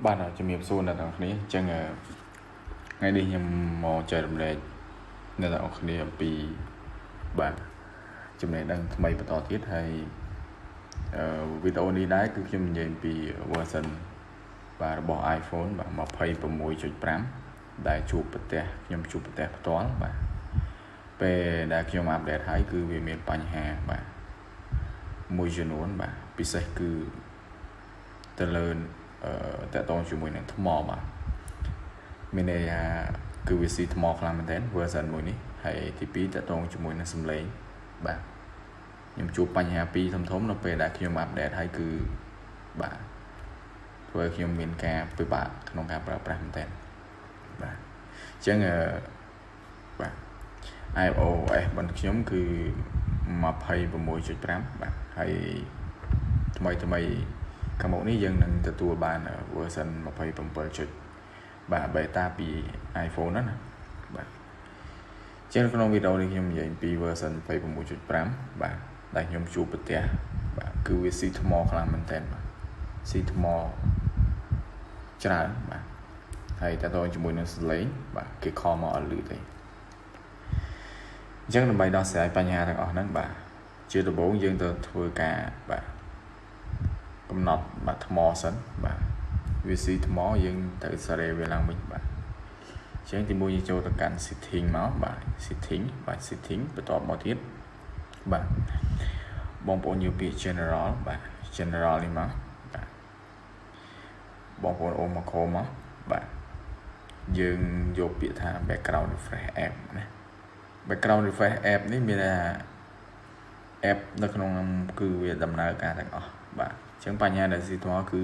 Bạn ởជំរាបសួរអ្នកទាំងគ្នាអញ្ចឹងថ្ងៃនេះខ្ញុំមកចែករំលែកអ្នកទាំងគ្នាអំពីបាទចំណេះដឹងថ្មីបន្តទៀតហើយវីដេអូនេះដែរគឺខ្ញុំនិយាយអំពី version បាទរបស់ iPhone បាទ 26.5 ដែលជួបប្រទះខ្ញុំជួបប្រទះផ្ទាល់បាទពេលដែលខ្ញុំអាប់ដេតហើយគឺវាមានបញ្ហាបាទមួយចំនួនបាទពិសេសគឺទៅលើតកតងជាមួយនឹងថ្មបាទមានន័យថាគឺវាស៊ីថ្មខ្លាំងមែនទែន version មួយនេះហើយទី2តកតងជាមួយនឹងសំឡេងបាទខ្ញុំជួបបញ្ហាពីរធំៗនៅពេលដែលខ្ញុំអាប់ដេតហើយគឺបាទធ្វើឲ្យខ្ញុំមានការពិបាកក្នុងការប្រើប្រាស់មែនទែនបាទអញ្ចឹងបាទ iOS របស់ខ្ញុំគឺ 26.5 បាទហើយថ្មីខាងមុខនេះយើងនឹងទទួលបាន version 27 បាទ beta ពី iPhone ណាបាទជាងក្នុងវីដេអូនេះខ្ញុំនិយាយពី version 26.5 បាទដែលខ្ញុំជួបប្រទះបាទគឺវាស៊ីថ្មខ្លាំងមែនទែនបាទស៊ីថ្មច្រើនបាទហើយតើតើជាមួយនឹងសលេងបាទគេខលមកអត់លឺទេអញ្ចឹងដើម្បីដោះស្រាយបញ្ហាទាំងអស់ហ្នឹងបាទជាដំបូងយើងត្រូវធ្វើការបាទកំណត់បាទថ្មសិនបាទវាស៊ីថ្មយើងត្រូវសារ៉េវាឡើងវិញបាទអញ្ចឹងទីមួយយើងចូលទៅកាន់ setting មកបាទ setting បាទ setting បន្ទាប់មកទៀតបាទបងប្អូនយកពាក្យ general បាទ general នេះមកបាទបងប្អូនអូនមកខមមកបាទយើងយកពាក្យថា background refresh app ណា background refresh app នេះមានថា app នៅក្នុងគឺវាដំណើរការទាំងអស់បាទអញ្ចឹងបញ្ហាដែលស៊ីថ្មគឺ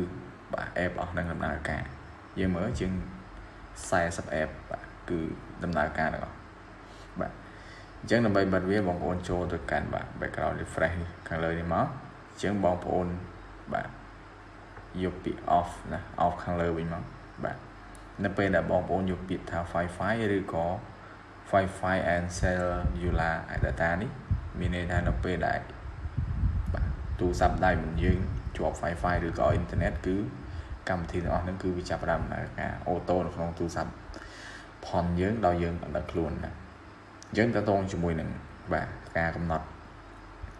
បាទ app អស់នឹងដំណើរការយើងមើលជាង40 app បាទគឺដំណើរការទាំងអស់បាទអញ្ចឹងដើម្បីបិទវាបងប្អូនចូលទៅកាន់បាទ background refresh ខាងលើនេះមកអញ្ចឹងបងប្អូនបាទយកពាក្យ off ណា off ខាងលើវិញមកបាទនៅពេលដែលបងប្អូនយកពាក្យថា Wi-Fi ឬក៏ Wi-Fi and cellular data នេះមានន័យថានៅពេលដែលបាទទូរស័ព្ទដៃរបស់យើងជាប់ Wi-Fi ឬក៏អ៊ីនធឺណិតគឺកម្មវិធីទាំងអស់ហ្នឹងគឺវាចាប់ផ្ដើមដំណើរការអូតូនៅក្នុងទូរស័ព្ទផនយើងដល់យើងអត់ដឹងខ្លួនណាអញ្ចឹងតើតងជាមួយនឹងបាទការកំណត់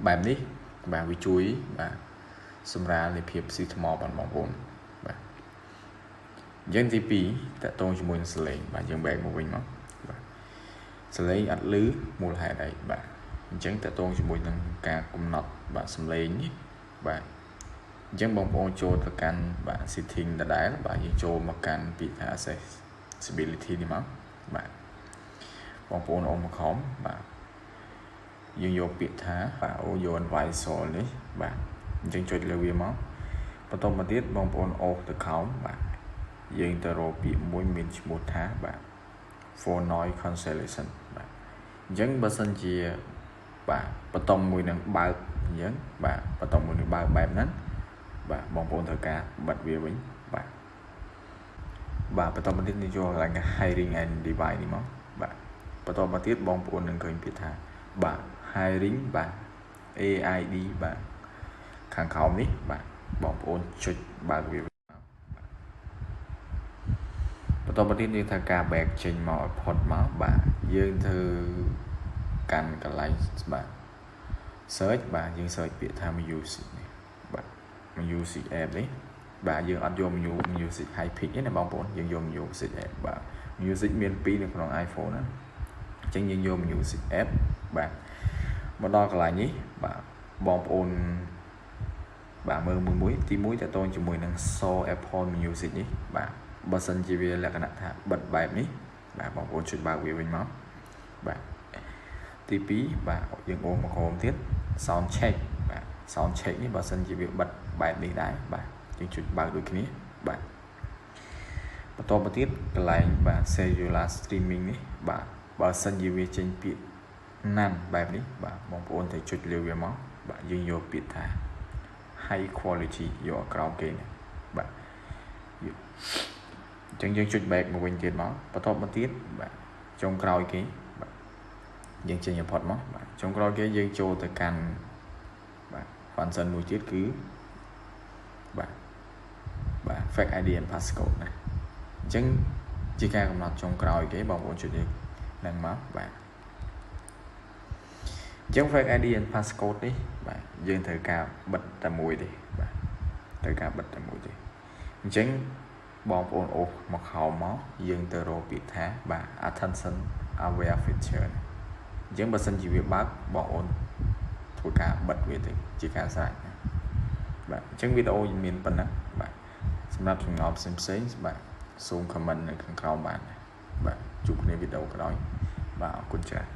បែបនេះបាទវាជួយបាទសម្រាលនៃភាពស៊ីថ្មបងប្អូនបាទអញ្ចឹងទី2តើតងជាមួយនឹងសលេងបាទយើងបែកមកវិញមកបាទសលេងអត់ឮមូលហេតុអីបាទអញ្ចឹងតើតងជាមួយនឹងការកំណត់បាទសំឡេងនេះបាទអញ្ចឹងបងប្អូនចូលទៅកាន់បាទ setting ដដែលបាទយើងចូលមកកាន់ពាក្យថា accessibility នេះមកបាទបងប្អូនអូនមកខំបាទយើងយកពាក្យថាបាទ audio advisor នេះបាទអញ្ចឹងចុចលើវាមកបន្តមកទៀតបងប្អូនអូសទៅខំបាទយើងទៅរកពាក្យមួយមានឈ្មោះថាបាទ for noise cancellation បាទអញ្ចឹងបើសិនជាបាទបន្តមួយនឹងបើកអញ្ចឹងបាទបន្តមួយនឹងបើកបែបហ្នឹងបាទបងប្អូនត្រូវការបិទវាវិញបាទបន្តមកទៀតនេះចូលកន្លែង hiring and device នេះមកបាទបន្តមកទៀតបងប្អូននឹងឃើញពាក្យថាបាទ hiring បាទ AID បាទខាងក្រោមនេះបាទបងប្អូនចុចបើកវាបន្តមកទៀតយើងថាការ back ចេញមកឲ្យផុតមកបាទយើងធ្វើកាន់កន្លែងបាទ search បាទយើង search ពាក្យថា music នេះបាទ music app នេះបាទយើងអត់យក music high pick ទេណាបងប្អូនយើងយក music app បាទ music មាន2នៅក្នុង iPhone ណាអញ្ចឹងយើងយក music app បាទមកដល់កន្លែងនេះបាទបងប្អូនបាទមើលមួយទី1តើតងជាមួយនឹង Show Apple Music នេះបាទបើសិនជាវាលក្ខណៈថាបិទបែបនេះបាទបងប្អូនចុចបើកវាវិញមកបាទទី2បាទយើងអូនមកក្រោមទៀត sound check បាទ sound check នេះបើសិនជាវាបិទបែបនេះដែរបាទយើងចុចបើកដូចគ្នាបាទបន្តមកទៀតកន្លែងបាទ cellular streaming នេះបាទបើសិនជាវាចេញពាក្យណាន់បែបនេះបាទបងប្អូនត្រូវចុចលើវាមកបាទយើងយកពាក្យថា high quality យកក្រោមគេនេះបាទអញ្ចឹងយើងចុច back មកវិញទៀតមកបន្តមកទៀតបាទចុងក្រោយគេបាទយើងចេញ import មកបាទចុងក្រោយគេយើងចូលទៅកាន់បាទ function មួយទៀតគឺបាទ fake ID and passcode ណាអញ្ចឹងជាការកំណត់ចុងក្រោយគេបងប្អូនជួយនឹងមកបាទអញ្ចឹង fake ID and passcode នេះបាទយើងត្រូវការបិទតែមួយទេបាទត្រូវការបិទតែមួយទេអញ្ចឹងបងប្អូនអូសមកខោមកយើងទៅរកពាក្យថាបាទ attention aware feature អញ្ចឹងបើសិនជាវាបើកបងប្អូនធ្វើការបិទវាទៅជាការស្រេចណាបាទអញ្ចឹងវីដេអូមានប៉ុណ្ណឹងបាទសម្រាប់ចំណោទផ្សេងៗបាទសូម comment នៅខាងក្រោមបានបាទជួបគ្នាវីដេអូក្រោយបាទអរគុណច្រើន